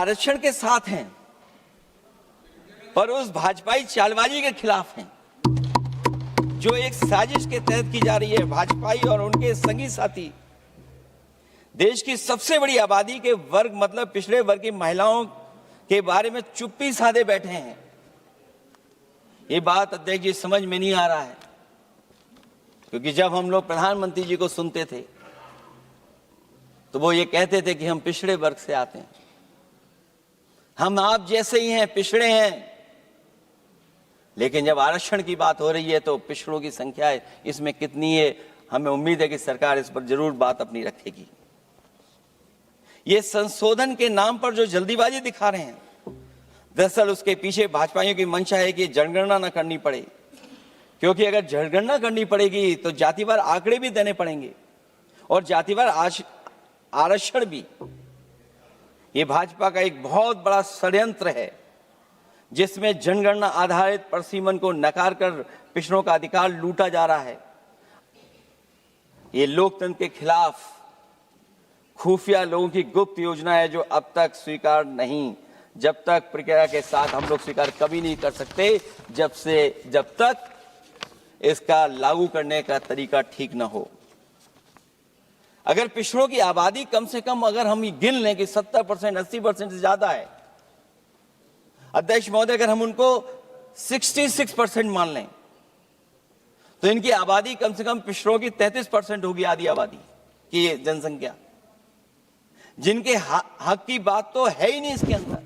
आरक्षण के साथ हैं पर उस भाजपाई चालबाजी के खिलाफ हैं जो एक साजिश के तहत की जा रही है। भाजपाई और उनके संगी साथी देश की सबसे बड़ी आबादी के वर्ग मतलब पिछड़े वर्ग की महिलाओं के बारे में चुप्पी साधे बैठे हैं। ये बात अध्यक्ष जी समझ में नहीं आ रहा है, क्योंकि जब हम लोग प्रधानमंत्री जी को सुनते थे तो वो ये कहते थे कि हम पिछड़े वर्ग से आते हैं, हम आप जैसे ही हैं, पिछड़े हैं। लेकिन जब आरक्षण की बात हो रही है तो पिछड़ों की संख्या इसमें कितनी है, हमें उम्मीद है कि सरकार इस पर जरूर बात अपनी रखेगी। ये संशोधन के नाम पर जो जल्दीबाजी दिखा रहे हैं, दरअसल उसके पीछे भाजपाइयों की मंशा है कि जनगणना न करनी पड़े, क्योंकि अगर जनगणना करनी पड़ेगी तो जातिवार आंकड़े भी देने पड़ेंगे और जातिवार आरक्षण भी। ये भाजपा का एक बहुत बड़ा षड्यंत्र है जिसमें जनगणना आधारित प्रसीमन को नकार कर पिछड़ों का अधिकार लूटा जा रहा है। ये लोकतंत्र के खिलाफ खुफिया लोगों की गुप्त योजना है जो अब तक स्वीकार नहीं, जब तक प्रक्रिया के साथ हम लोग स्वीकार कभी नहीं कर सकते जब तक इसका लागू करने का तरीका ठीक ना हो। अगर पिछड़ों की आबादी कम से कम अगर हम गिन लें कि 70% 80% से ज्यादा है, अध्यक्ष महोदय, अगर हम उनको 66% मान लें तो इनकी आबादी कम से कम पिछड़ों की 33% होगी, आधी आबादी की जनसंख्या, जिनके हक की बात तो है ही नहीं इसके अंदर।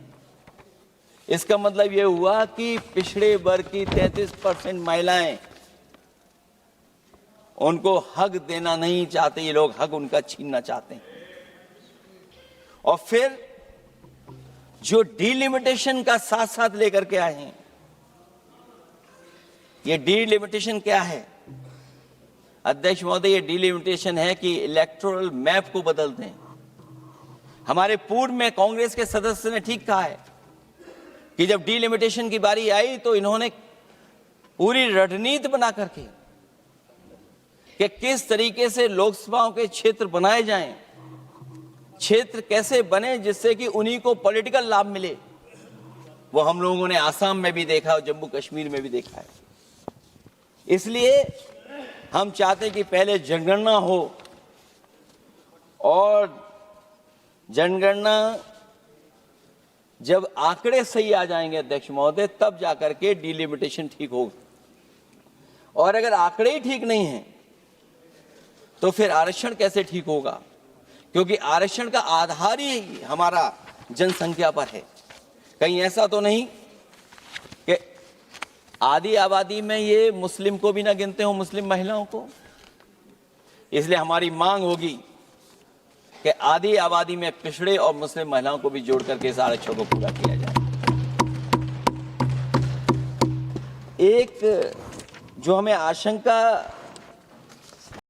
इसका मतलब यह हुआ कि पिछड़े वर्ग की 33% महिलाएं, उनको हक देना नहीं चाहते ये लोग, हक उनका छीनना चाहते हैं। और फिर जो डिलिमिटेशन का साथ साथ लेकर के आए हैं, ये डिलिमिटेशन क्या है अध्यक्ष महोदय? ये डिलिमिटेशन है कि इलेक्टोरल मैप को बदल दें। हमारे पूर्व में कांग्रेस के सदस्य ने ठीक कहा है कि जब डिलिमिटेशन की बारी आई तो इन्होंने पूरी रणनीति बना करके कि किस तरीके से लोकसभाओं के क्षेत्र बनाए जाएं, क्षेत्र कैसे बने जिससे कि उन्हीं को पॉलिटिकल लाभ मिले। वो हम लोगों ने आसाम में भी देखा और जम्मू कश्मीर में भी देखा है। इसलिए हम चाहते हैं कि पहले जनगणना हो और जनगणना जब आंकड़े सही आ जाएंगे अध्यक्ष महोदय, तब जाकर के डिलिमिटेशन ठीक होगा। और अगर आंकड़े ही ठीक नहीं हैं तो फिर आरक्षण कैसे ठीक होगा? क्योंकि आरक्षण का आधार ही हमारा जनसंख्या पर है। कहीं ऐसा तो नहीं कि आधी आबादी में ये मुस्लिम को भी ना गिनते हो, मुस्लिम महिलाओं को। इसलिए हमारी मांग होगी कि आधी आबादी में पिछड़े और मुस्लिम महिलाओं को भी जोड़ करके इस आरक्षण को पूरा किया जाए। एक जो हमें आशंका